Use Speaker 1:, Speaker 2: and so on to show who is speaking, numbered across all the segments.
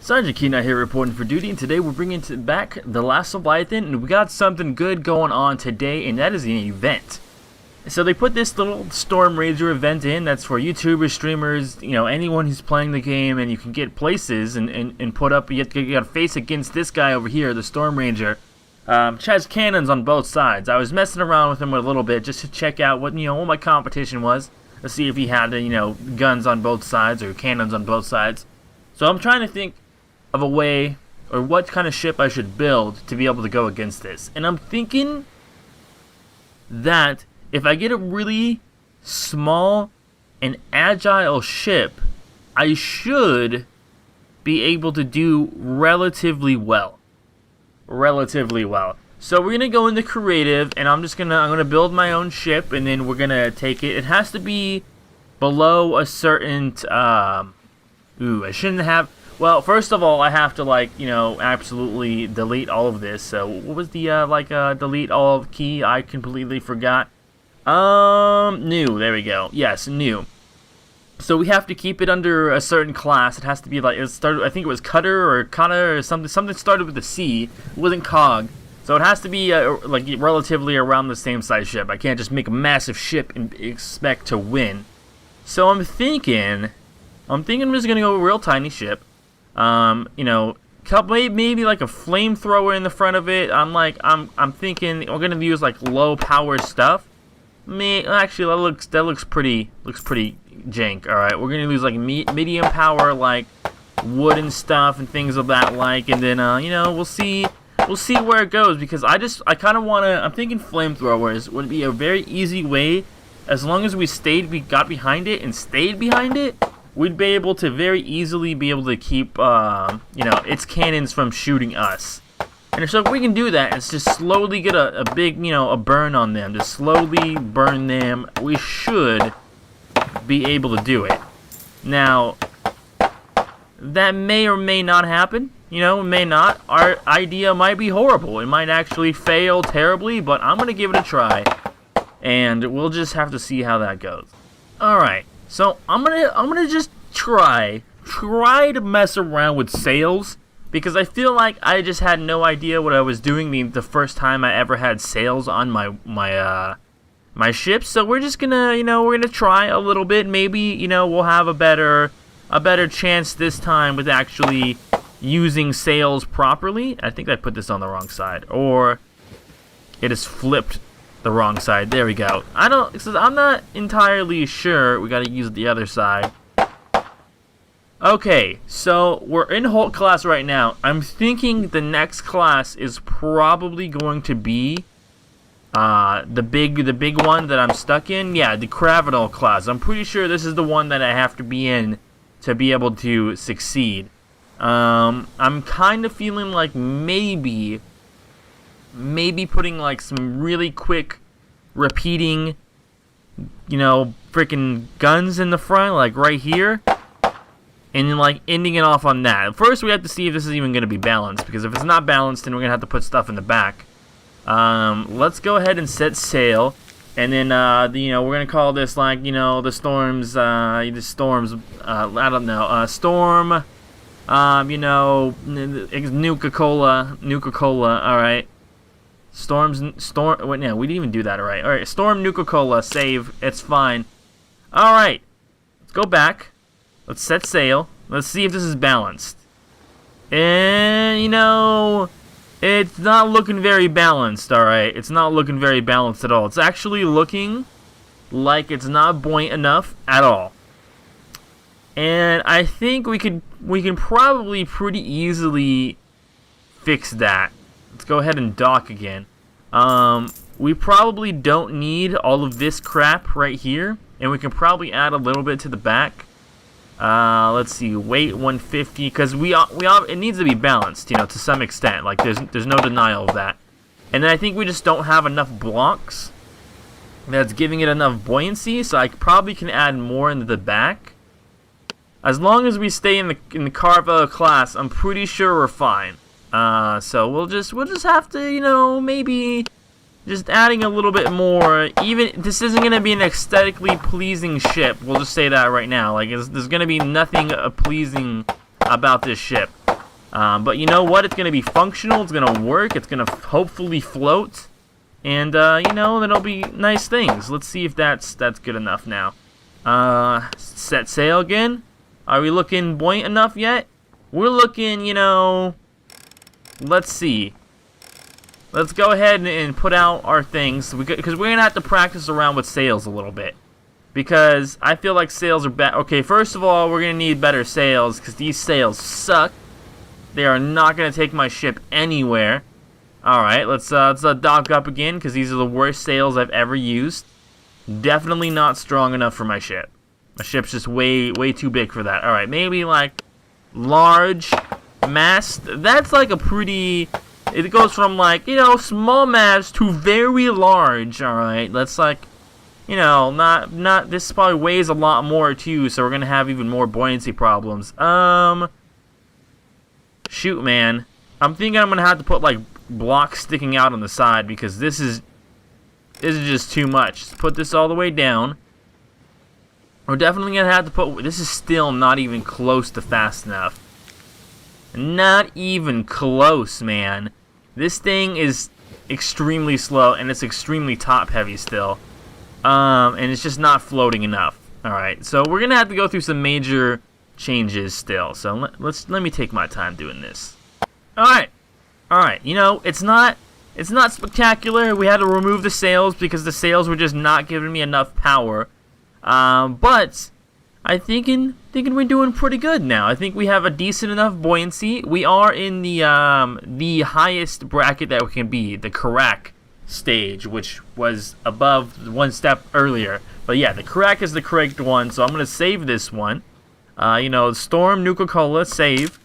Speaker 1: Sergeant Keenan here reporting for duty, and today we're bringing back the Last Leviathan, and we got something good going on today, and that is an event. So they put this little Stormranger event in that's for YouTubers, streamers, anyone who's playing the game, and you can get places and put up, you got to face against this guy over here, the Stormranger, which has cannons on both sides. I was messing around with him a little bit just to check out what my competition was, to see if he had, guns on both sides or cannons on both sides. So I'm trying to think of a way or what kind of ship I should build to be able to go against this. And I'm thinking that if I get a really small and agile ship, I should be able to do relatively well. So we're gonna go into creative, and I'm gonna build my own ship, and then we're gonna take it. It has to be below a certain I shouldn't have. Well, first of all, I have to absolutely delete all of this. So what was the delete all key? I completely forgot. New. There we go. Yes, new. So we have to keep it under a certain class. It has to be it started. I think it was cutter or kata or something. Something started with a C. It wasn't cog. So it has to be relatively around the same size ship. I can't just make a massive ship and expect to win. So I'm thinking I'm just gonna go a real tiny ship. Maybe like a flamethrower in the front of it. I'm thinking we're gonna use low power stuff. Actually, that looks pretty jank. All right, we're gonna use medium power wooden stuff and things of that and then we'll see where it goes, because I kind of I'm thinking flamethrowers would be a very easy way, as long as we got behind it and stayed behind it. We'd be able to very easily keep, its cannons from shooting us. And so if we can do that, it's just slowly get a big, a burn on them. Just slowly burn them. We should be able to do it. Now, that may or may not happen. It may not. Our idea might be horrible. It might actually fail terribly, but I'm going to give it a try. And we'll just have to see how that goes. Alright. So I'm gonna just try to mess around with sails, because I feel like I just had no idea what I was doing the first time I ever had sails on my ship. So we're just gonna we're gonna try a little bit. Maybe we'll have a better chance this time with actually using sails properly. I think I put this on the wrong side, or it is flipped the wrong side. There we go. I'm not entirely sure. We gotta use the other side. Okay, so we're in Hulk class right now. I'm thinking the next class is probably going to be the big one that I'm stuck in. Yeah, the Cravenal class. I'm pretty sure this is the one that I have to be in to be able to succeed. I'm kind of feeling like maybe putting some really quick repeating freaking guns in the front, right here, and then ending it off on that. First we have to see if this is even going to be balanced, because if it's not balanced, then we're going to have to put stuff in the back. Let's go ahead and set sail, and then we're going to call this the storms, I don't know, storm, Nuka-Cola, alright. Wait, no, we didn't even do that, alright. Alright, Storm Nuka-Cola, save, it's fine. Alright, let's go back. Let's set sail. Let's see if this is balanced. And, it's not looking very balanced, alright. It's not looking very balanced at all. It's actually looking like it's not buoyant enough at all. And I think we can probably pretty easily fix that. Let's go ahead and dock again. We probably don't need all of this crap right here, and we can probably add a little bit to the back. Let's see, weight 150, because it needs to be balanced, to some extent. There's no denial of that. And then I think we just don't have enough blocks that's giving it enough buoyancy, so I probably can add more into the back. As long as we stay in the Carva class, I'm pretty sure we're fine. So we'll just have to, maybe just adding a little bit more. Even this isn't gonna be an aesthetically pleasing ship. We'll just say that right now. There's gonna be nothing pleasing about this ship. But you know what? It's going to be functional. It's going to work. It's going to hopefully float. And, you know, that'll be nice things. Let's see if that's good enough now. Set sail again. Are we looking buoyant enough yet? We're looking, you know... Let's see. Let's go ahead and put out our things. Because we're going to have to practice around with sails a little bit. Because I feel like sails are bad. Okay, first of all, we're going to need better sails. Because these sails suck. They are not going to take my ship anywhere. Alright, let's dock up again. Because these are the worst sails I've ever used. Definitely not strong enough for my ship. My ship's just way too big for that. Alright, maybe like large mast. That's like a pretty... It goes from like, you know, small mast to very large. Alright, that's like, you know, not this probably weighs a lot more too, so we're gonna have even more buoyancy problems. Shoot, man. I'm thinking I'm gonna have to put like blocks sticking out on the side because this is just too much. Let's put this all the way down. We're definitely gonna have to put... This is still not even close to fast enough. Not even close, man. This thing is extremely slow, and it's extremely top-heavy still. And it's just not floating enough. Alright, so we're gonna have to go through some major changes still. So let me take my time doing this. Alright. Alright, you know, it's not spectacular. We had to remove the sails because the sails were just not giving me enough power. But I'm thinking we're doing pretty good now. I think we have a decent enough buoyancy. We are in the highest bracket that we can be, the Karak stage, which was above one step earlier. But yeah, the Karak is the correct one, so I'm gonna save this one. You know, Storm, Nuka-Cola, save.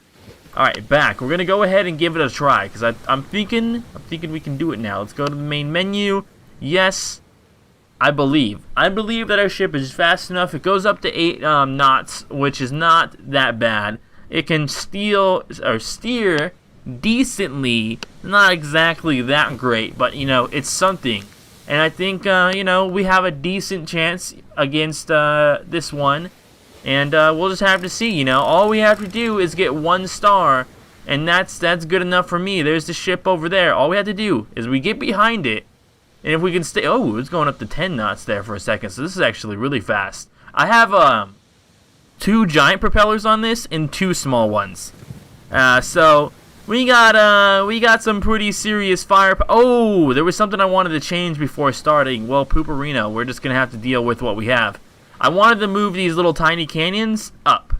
Speaker 1: Alright, back. We're gonna go ahead and give it a try, because I'm thinking we can do it now. Let's go to the main menu. Yes. I believe that our ship is fast enough. It goes up to 8 knots, which is not that bad. It can steer decently, not exactly that great, but you know, it's something. And I think you know, we have a decent chance against this one, and we'll just have to see. You know, all we have to do is get 1 star, and that's good enough for me. There's the ship over there. All we have to do is we get behind it. And if we can stay... Oh, it's going up to 10 knots there for a second. So this is actually really fast. I have 2 giant propellers on this and 2 small ones. So we got some pretty serious fire... Oh, there was something I wanted to change before starting. Well, Pooperino, we're just going to have to deal with what we have. I wanted to move these little tiny canyons up.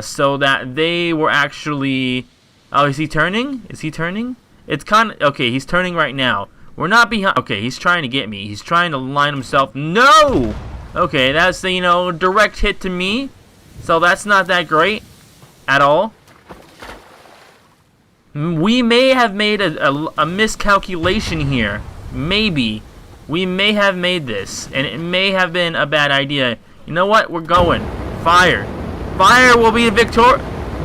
Speaker 1: So that they were actually... Oh, is he turning? Is he turning? It's kind of... Okay, he's turning right now. We're not behind. Okay, he's trying to get me. He's trying to line himself. No! Okay, that's the, you know, direct hit to me. So that's not that great at all. We may have made a miscalculation here. Maybe. We may have made this. And it may have been a bad idea. You know what? We're going. Fire. Fire will be the victor.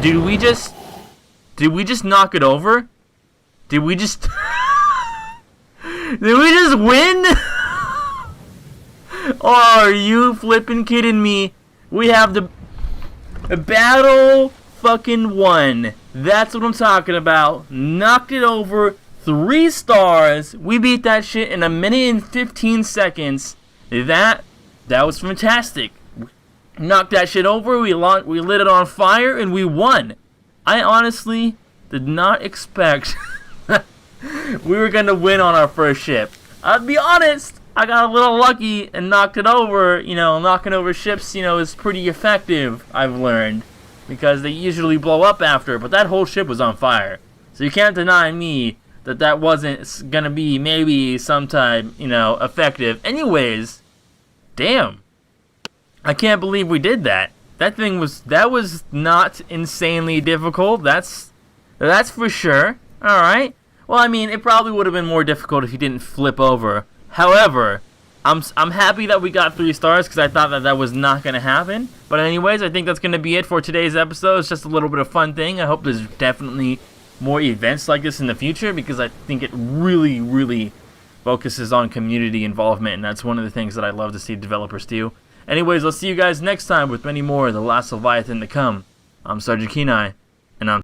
Speaker 1: Did we just knock it over? Did we just... Did we just win? Oh, are you flipping kidding me? We have the battle fucking won. That's what I'm talking about. Knocked it over. 3 stars. We beat that shit in 1 minute and 15 seconds. That was fantastic. Knocked that shit over. We lit it on fire and we won. I honestly did not expect we were going to win on our first ship. I'll be honest, I got a little lucky and knocked it over. You know, knocking over ships, you know, is pretty effective, I've learned. Because they usually blow up after, but that whole ship was on fire. So you can't deny me that wasn't going to be maybe sometime, you know, effective. Anyways, damn. I can't believe we did that. That was not insanely difficult. That's for sure. Alright. Well, I mean, it probably would have been more difficult if he didn't flip over. However, I'm happy that we got 3 stars because I thought that was not going to happen. But anyways, I think that's going to be it for today's episode. It's just a little bit of fun thing. I hope there's definitely more events like this in the future because I think it really, really focuses on community involvement. And that's one of the things that I love to see developers do. Anyways, I'll see you guys next time with many more of the Last Leviathan to come. I'm Sergeant Kenai, and I'm